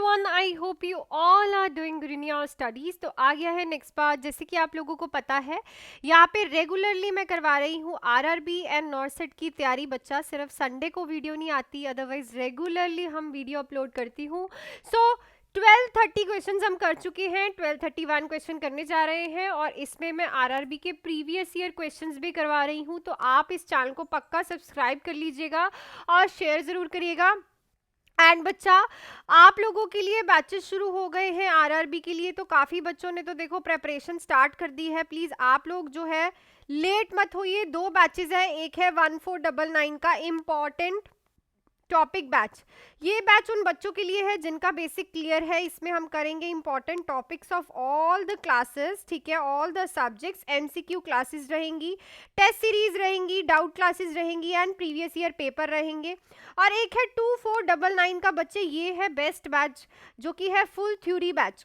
everyone, I hope you all are doing good in your studies। तो आ गया है next part. जैसे कि आप लोगों को पता है, यहाँ पे रेगुलरली मैं करवा रही हूँ आरआरबी एंड नॉर्सेट की तैयारी। बच्चा सिर्फ संडे को वीडियो नहीं आती, अदरवाइज रेगुलरली हम वीडियो अपलोड करती हूँ। सो 1230 क्वेश्चंस हम कर चुके हैं, 1231 क्वेश्चन करने जा रहे हैं और इसमें मैं आरआरबी के प्रीवियस ईयर क्वेश्चंस भी करवा रही हूँ। तो आप इस चैनल को पक्का सब्सक्राइब कर लीजिएगा और शेयर ज़रूर करिएगा। एंड बच्चा, आप लोगों के लिए बैचेस शुरू हो गए हैं आरआरबी के लिए। तो काफ़ी बच्चों ने तो देखो प्रेपरेशन स्टार्ट कर दी है। प्लीज़ आप लोग जो है लेट मत होइए। 2 बैचेस है, एक है 1499 का इम्पॉर्टेंट टॉपिक बैच। ये बैच उन बच्चों के लिए है जिनका बेसिक क्लियर है। इसमें हम करेंगे important topics of all the classes, ठीक है, all the subjects. MCQ classes रहेंगी, टेस्ट सीरीज रहेंगी, डाउट क्लासेस रहेंगी एंड प्रीवियस ईयर पेपर रहेंगे। और एक है 2499 का बच्चे, ये है बेस्ट बैच जो कि है फुल थ्योरी बैच।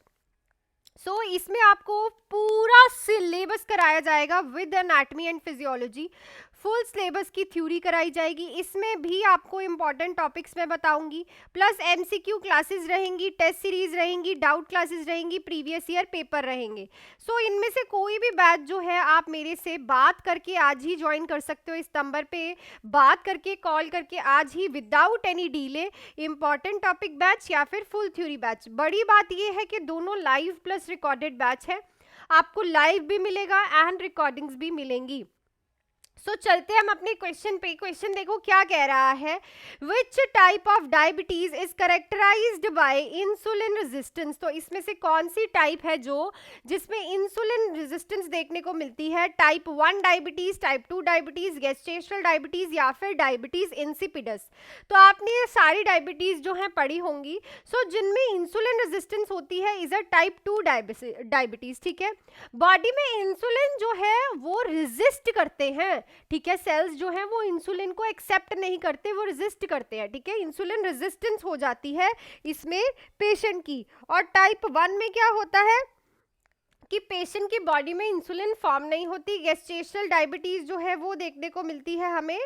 सो इसमें आपको पूरा सिलेबस कराया जाएगा with anatomy and physiology. Full syllabus की थ्योरी कराई जाएगी। इसमें भी आपको इंपॉर्टेंट टॉपिक्स मैं बताऊंगी, प्लस एमसीक्यू क्लासेस रहेंगी, टेस्ट सीरीज रहेंगी, डाउट क्लासेस रहेंगी, प्रीवियस ईयर पेपर रहेंगे। सो इनमें से कोई भी बैच जो है आप मेरे से बात करके आज ही ज्वाइन कर सकते हो। इस नंबर पे बात करके, कॉल करके आज ही without any delay, important topic batch या फिर फुल थ्योरी बैच। बड़ी बात यह है कि दोनों लाइव प्लस रिकॉर्डेड बैच है। आपको लाइव भी मिलेगा एंड रिकॉर्डिंग्स भी मिलेंगी। सो चलते हैं हम अपने क्वेश्चन पे। क्वेश्चन देखो क्या कह रहा है, which type of diabetes is characterized by insulin resistance. तो इसमें से कौन सी टाइप है जो जिसमें इंसुलिन रेजिस्टेंस देखने को मिलती है? Type 1 diabetes, type 2 diabetes, gestational diabetes या फिर डायबिटीज इंसिपिडस। तो आपने ये सारी डायबिटीज जो है पढ़ी होंगी। सो जिनमें इंसुलिन रेजिस्टेंस होती है इज अ टाइप 2 डायबिटीज, ठीक है। बॉडी में इंसुलिन जो है वो रेजिस्ट करते हैं, ठीक है। सेल्स जो है वो इंसुलिन को एक्सेप्ट नहीं करते, वो रेजिस्ट करते हैं, ठीक है। इंसुलिन रेजिस्टेंस हो जाती है इसमें पेशेंट की। और टाइप 1 में क्या होता है कि पेशेंट की बॉडी में इंसुलिन फॉर्म नहीं होती। गेस्टेशनल डायबिटीज जो है वो देखने को मिलती है हमें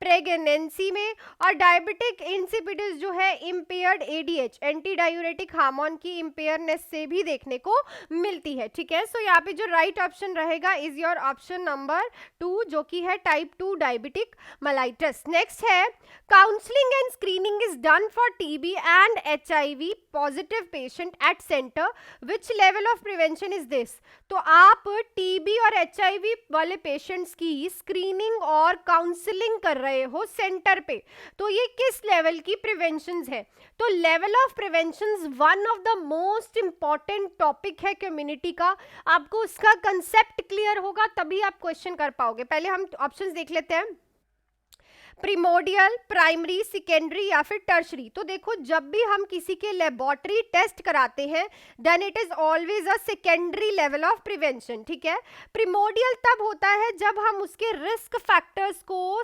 प्रेगनेंसी में। और डायबिटिक इंसिपिडस जो है impaired ADH, anti diuretic hormone की इम्पेयरनेस से भी देखने को मिलती है, ठीक है। सो यहाँ पे जो राइट ऑप्शन रहेगा इज योर ऑप्शन नंबर 2 जो कि है टाइप 2 डायबिटिक मेलाइटस। नेक्स्ट है, counselling and screening is done for TB and HIV positive patient at centre, which level of prevention is this. तो आप टीबी और एचआईवी वाले patients की स्क्रीनिंग और काउंसलिंग कर रहे हो सेंटर पे, तो ये किस लेवल की प्रिवेंशंस है? तो level of preventions one of the most important topic है कम्युनिटी का। आपको उसका कंसेप्ट क्लियर होगा तभी आप क्वेश्चन कर पाओगे। पहले हम ऑप्शंस देख लेते हैं, प्रीमोडियल, प्राइमरी, सेकेंडरी या फिर टर्शरी। तो देखो जब भी हम किसी के लेबोरेटरी टेस्ट कराते हैं then it is always a secondary level of prevention, ठीक है। प्रीमोडियल तब होता है जब हम उसके रिस्क फैक्टर्स को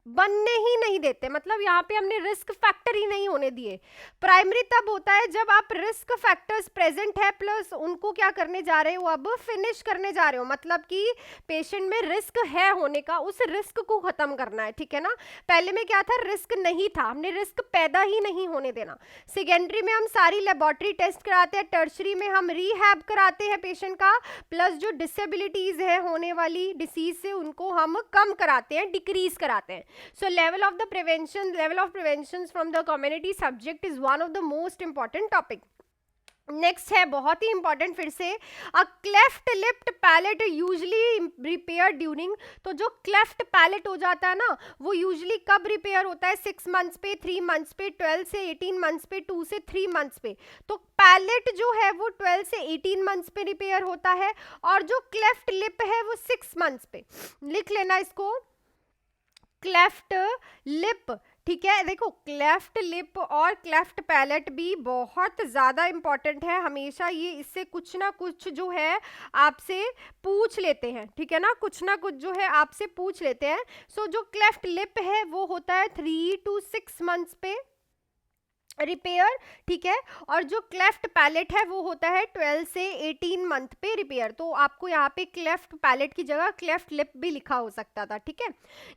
बनने ही नहीं देते, मतलब यहाँ पे हमने रिस्क फैक्टर ही नहीं होने दिए। प्राइमरी तब होता है जब आप रिस्क फैक्टर्स प्रेजेंट है प्लस उनको क्या करने जा रहे हो, अब फिनिश करने जा रहे हो, मतलब कि पेशेंट में रिस्क है होने का, उस रिस्क को खत्म करना है, ठीक है ना। पहले में क्या था, रिस्क नहीं था, हमने रिस्क पैदा ही नहीं होने देना। सेकेंडरी में हम सारी लेबोरेटरी टेस्ट कराते हैं, टर्शरी में हम रीहैब कराते हैं पेशेंट का, प्लस जो डिसेबिलिटीज है होने वाली डिसीज से उनको हम कम कराते हैं, डिक्रीज कराते हैं। So level of preventions from the community subject is one of the most important topic. Next है बहुत ही इंपॉर्टेंट फिर से, a cleft lipped palate usually repair during. तो जो क्लेफ्ट पैलेट हो जाता है ना वो यूजली कब रिपेयर होता है? 6 मंथ्स पे, 3 मंथ्स पे, 12 से 18 मंथ्स पे, 2 से 3 मंथ्स पे। तो पैलेट जो है वो 12 से 18 मंथ्स पे रिपेयर होता है और जो क्लेफ्ट लिप है वो 6 मंथ्स पे। लिख लेना इसको, क्लेफ्ट लिप, ठीक है। देखो क्लेफ्ट लिप और क्लेफ्ट पैलेट भी बहुत ज़्यादा इंपॉर्टेंट है, हमेशा ये इससे कुछ ना कुछ जो है आपसे पूछ लेते हैं, ठीक है ना, कुछ ना कुछ जो है आपसे पूछ लेते हैं। सो जो क्लेफ्ट लिप है वो होता है 3 to 6 मंथ्स पे रिपेयर, ठीक है। और जो क्लेफ्ट पैलेट है वो होता है 12 से 18 मंथ पे रिपेयर। तो आपको यहाँ पे क्लेफ्ट पैलेट की जगह क्लेफ्ट लिप भी लिखा हो सकता था, ठीक है।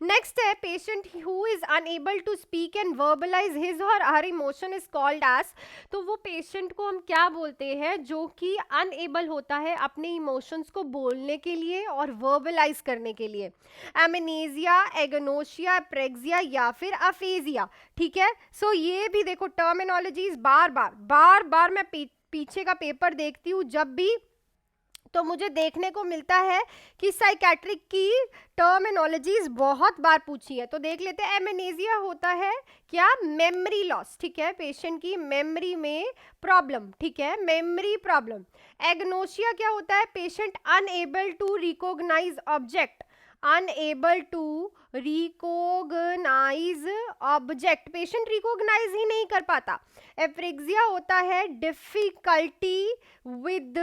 नेक्स्ट है patient who is unable to speak and verbalize his और her emotion is called as. तो वो पेशेंट को हम क्या बोलते हैं जो कि अनएबल होता है अपने इमोशंस को बोलने के लिए और वर्बलाइज करने के लिए। एमेनेजिया, एगनोशिया, प्रेक्सिया या फिर अफेजिया, ठीक है। सो ये भी देखो टर्मिनोलॉजीज बार बार मैं पीछे का पेपर देखती हूँ जब भी, तो मुझे देखने को मिलता है कि साइकेट्रिक की टर्मिनोलॉजीज बहुत बार पूछी है। तो देख लेते हैं। एमेनेजिया होता है क्या, मेमोरी लॉस, ठीक है, पेशेंट की मेमोरी में प्रॉब्लम, ठीक है, मेमोरी प्रॉब्लम। एग्नोशिया क्या होता है, patient unable to recognise object, unable to recognise object, patient recognise ही नहीं कर पाता। एफ्रिक्सिया होता है डिफिकल्टी विद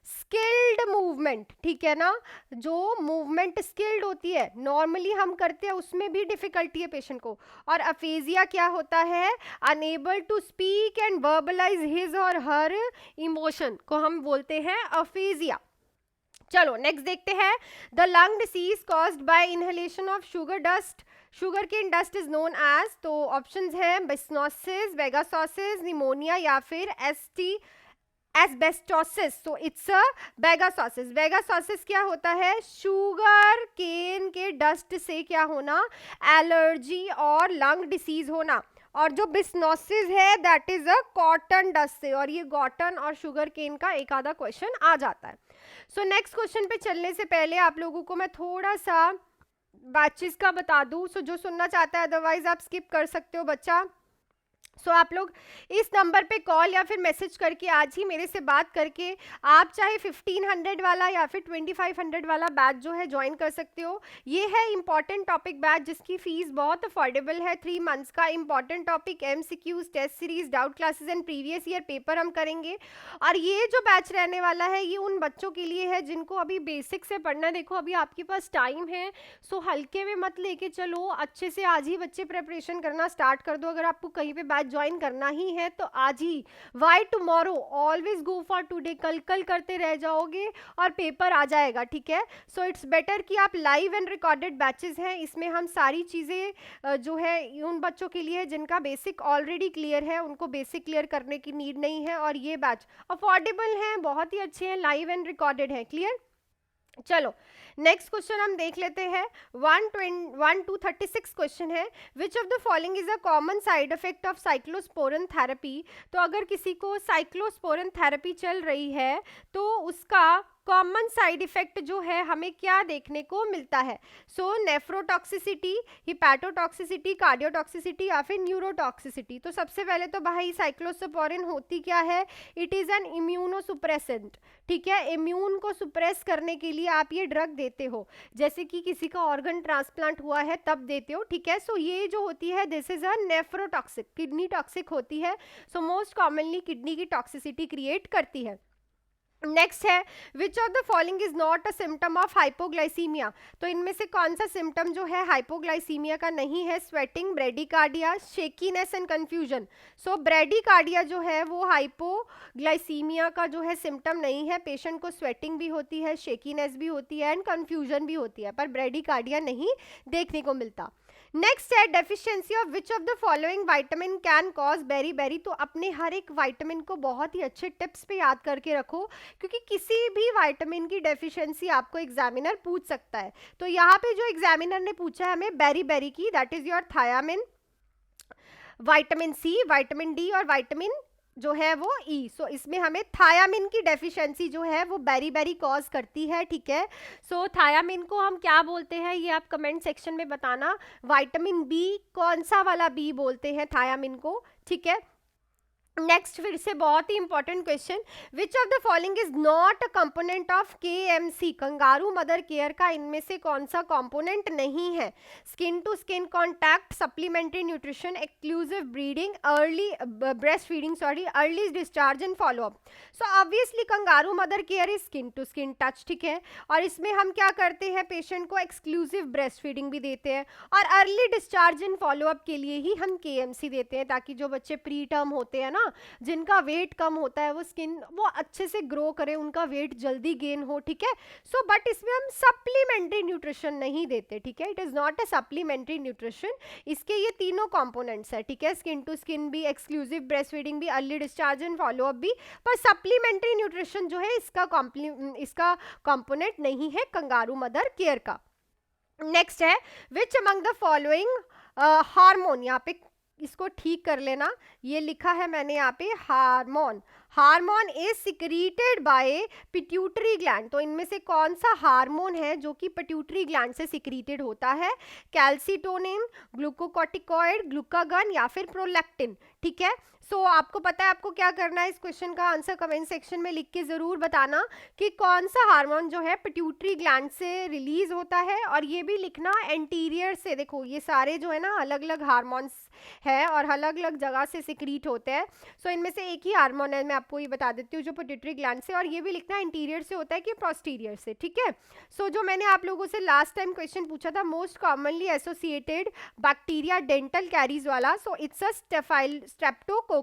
स्किल्ड मूवमेंट, ठीक है ना, जो मूवमेंट स्किल्ड होती है नॉर्मली हम करते हैं उसमें भी डिफिकल्टी है पेशेंट को। और अफेजिया क्या होता है, unable to speak and verbalize his और हर इमोशन को हम बोलते हैं अफेजिया। चलो नेक्स्ट देखते हैं। The lung disease caused by inhalation of sugar dust, sugar cane dust is known as. तो ऑप्शंस है बिस्नोसिस, वेगासोसिस, निमोनिया या फिर एस्बेस्टोसिस। तो इट्स अ वेगासोसिस। वेगासोसिस क्या होता है, शुगर केन के डस्ट से क्या होना, एलर्जी और लंग डिसीज होना। और जो बिस्नोसिस है that is a cotton dust से, और ये कॉटन और शुगर केन का एक आधा क्वेश्चन आ जाता है। सो नेक्स्ट क्वेश्चन पे चलने से पहले आप लोगों को मैं थोड़ा सा बैचेस का बता दूं। सो जो सुनना चाहता है, अदरवाइज आप स्किप कर सकते हो बच्चा। सो आप लोग इस नंबर पे कॉल या फिर मैसेज करके आज ही मेरे से बात करके आप चाहे 1500 वाला या फिर 2500 वाला बैच जो है ज्वाइन कर सकते हो। ये है इंपॉर्टेंट टॉपिक बैच जिसकी फीस बहुत अफोर्डेबल है। 3 मंथ्स का important topic, MCQs, test series, doubt classes and previous year paper हम करेंगे। और ये जो बैच रहने वाला है ये उन बच्चों के लिए है जिनको अभी बेसिक से पढ़ना है। देखो अभी आपके पास टाइम है, सो हल्के में मत लेके चलो, अच्छे से आज ही बच्चे प्रिपरेशन करना स्टार्ट कर दो। अगर आपको कहीं पे बैच ज्वाइन करना ही है तो आज ही, why tomorrow, always go for today, कल कल करते रह जाओगे और पेपर आ जाएगा, ठीक है। सो इट्स बेटर कि आप लाइव एंड रिकॉर्डेड बैचेस हैं, इसमें हम सारी चीज़ें जो है उन बच्चों के लिए जिनका बेसिक ऑलरेडी क्लियर है, उनको बेसिक क्लियर करने की नीड नहीं है। और ये बैच अफोर्डेबल हैं, बहुत ही अच्छे हैं, लाइव एंड रिकॉर्डेड हैं, क्लियर। चलो नेक्स्ट क्वेश्चन हम देख लेते हैं। 1 to 36 क्वेश्चन है। Which of the following is a common side effect of cyclosporine therapy. तो अगर किसी को साइक्लोस्पोरिन थेरेपी चल रही है तो उसका कॉमन साइड इफेक्ट जो है हमें क्या देखने को मिलता है। सो नेफ्रोटॉक्सिसिटी, हिपैटोटॉक्सिसिटी, कार्डियोटॉक्सिसिटी या फिर न्यूरोटॉक्सिसिटी। तो सबसे पहले तो भाई साइक्लोस्पोरिन होती क्या है, इट इज़ एन इम्यूनोसुप्रेसेंट, ठीक है। इम्यून को सुप्रेस करने के लिए आप ये ड्रग देते हो, जैसे कि किसी का ऑर्गन ट्रांसप्लांट हुआ है तब देते हो, ठीक है। सो ये जो होती है this is a nephrotoxic, kidney toxic होती है। सो मोस्ट कॉमनली किडनी की टॉक्सिसिटी क्रिएट करती है। नेक्स्ट है which of the following is not a symptom of hypoglycaemia. तो इनमें से कौन सा सिम्टम जो है हाइपोग्लाइसीमिया का नहीं है। Sweating, bradycardia, shakiness and confusion. So bradycardia जो है वो हाइपोग्लाइसीमिया का जो है सिम्टम नहीं है। पेशेंट को स्वेटिंग भी होती है, शेकीनेस भी होती है एंड कंफ्यूजन भी होती है, पर ब्रेडिकार्डिया नहीं देखने को मिलता। नेक्स्ट है deficiency of which of the following vitamin can cause beri. तो अपने हर एक विटामिन को बहुत ही अच्छे टिप्स पे याद करके रखो, क्योंकि किसी भी विटामिन की डेफिशिएंसी आपको एग्जामिनर पूछ सकता है। तो यहाँ पे जो एग्जामिनर ने पूछा है हमें बेरी की, that is your thiamine, vitamin C, vitamin D और विटामिन जो है वो ई। सो इसमें हमें थायामिन की डेफिशिएंसी जो है वो बेरी कॉज करती है, ठीक है। सो थायामिन को हम क्या बोलते हैं ये आप कमेंट सेक्शन में बताना। विटामिन बी, कौन सा वाला बी बोलते हैं थायामिन को, ठीक है। नेक्स्ट फिर से बहुत ही important question, which of the following is not a component of KMC, kangaroo mother care का इनमें से कौन सा कंपोनेंट नहीं है? Skin to skin contact, supplementary nutrition, exclusive breeding, early breast feeding, sorry, early discharge and follow up. So obviously kangaroo mother care is skin to skin touch, ठीक है, और इसमें हम क्या करते हैं, पेशेंट को एक्सक्लूसिव ब्रेस्ट फीडिंग भी देते हैं, और अर्ली डिस्चार्ज एंड फॉलोअप के लिए ही हम केएमसी देते हैं, ताकि जो बच्चे प्री टर्म होते हैं ना, जिनका वेट कम होता है, वो स्किन वो अच्छे से ग्रो करे, उनका वेट जल्दी गेन हो, ठीक है। सो बट इसमें हम सप्लीमेंट्री न्यूट्रिशन नहीं देते, ठीक है, it is not a supplementary nutrition. इसके ये तीनों कंपोनेंट्स है, ठीक है, स्किन टू स्किन भी, एक्सक्लूसिव ब्रेस्ट फीडिंग भी, अर्ली डिस्चार्ज एंड फॉलोअप भी, पर सप्लीमेंट्री न्यूट्रिशन जो है इसका कंपोनेंट नहीं है कंगारू मदर केयर का। नेक्स्ट है, which among the following hormone, यहाँ पे इसको ठीक कर लेना, ये लिखा है मैंने यहाँ पे hormone, hormone is secreted by pituitary gland, तो इनमें से कौन सा हार्मोन है जो कि पिट्यूटरी ग्लैंड से सिक्रीटेड होता है? कैल्सिटोनिन, ग्लूकोकॉर्टिकॉइड, ग्लूकागन या फिर प्रोलैक्टिन, ठीक है। सो आपको पता है आपको क्या करना है, इस क्वेश्चन का आंसर कमेंट सेक्शन में लिख के जरूर बताना कि कौन सा हार्मोन जो है पिट्यूटरी ग्लैंड से रिलीज होता है, और ये भी लिखना एंटीरियर से, देखो ये सारे जो है ना अलग अलग हार्मोन्स है और अलग अलग जगह से सिक्रीट होते हैं। सो इनमें से एक ही हार्मोन है, मैं आपको ये बता देती हूँ, जो पिट्यूटरी ग्लैंड से, और ये भी लिखना इंटीरियर से होता है कि पोस्टीरियर से, ठीक है। सो जो मैंने आप लोगों से लास्ट टाइम क्वेश्चन पूछा था, most commonly associated bacteria dental caries वाला, so it's a streptococcus.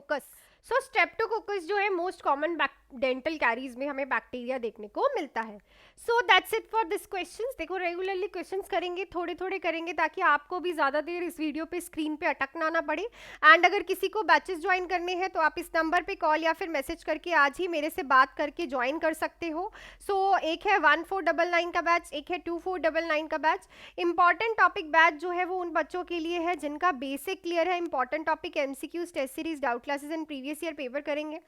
So streptococcus जो है मोस्ट कॉमन डेंटल कैरीज में हमें बैक्टीरिया देखने को मिलता है। सो that's it for this questions. देखो रेगुलरली क्वेश्चंस करेंगे, थोड़े थोड़े करेंगे, ताकि आपको भी ज़्यादा देर इस वीडियो पे स्क्रीन पे अटकना ना पड़े। एंड अगर किसी को बैचेस ज्वाइन करने हैं तो आप इस नंबर पे कॉल या फिर मैसेज करके आज ही मेरे से बात करके ज्वाइन कर सकते हो। सो एक है 1499 का बैच, एक है 2499 का बैच। इंपॉर्टेंट टॉपिक बैच जो है वो उन बच्चों के लिए है जिनका बेसिक क्लियर है, important topic, MCQs, test series, doubt classes and previous year paper करेंगे।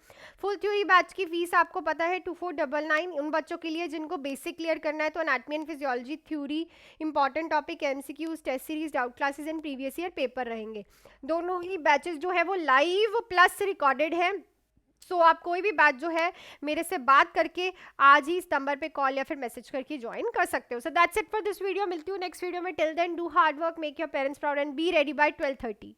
फुल थ्योरी बैच की फीस आपको पता है 2499, उन बच्चों के लिए जिनको बेसिक क्लियर करना है, तो anatomy and physiology, theory, important topic, MCQs, test series, doubt classes and previous year paper रहेंगे। दोनों ही बैचेस जो है वो लाइव प्लस रिकॉर्डेड है। सो आप कोई भी बैच जो है मेरे से बात करके आज ही इस नंबर पे कॉल या फिर मैसेज करके ज्वाइन कर सकते हो। So that's it for this video, मिलती हूँ नेक्स्ट वीडियो में। Till then do hard work, make your parents proud and be ready by 12:30।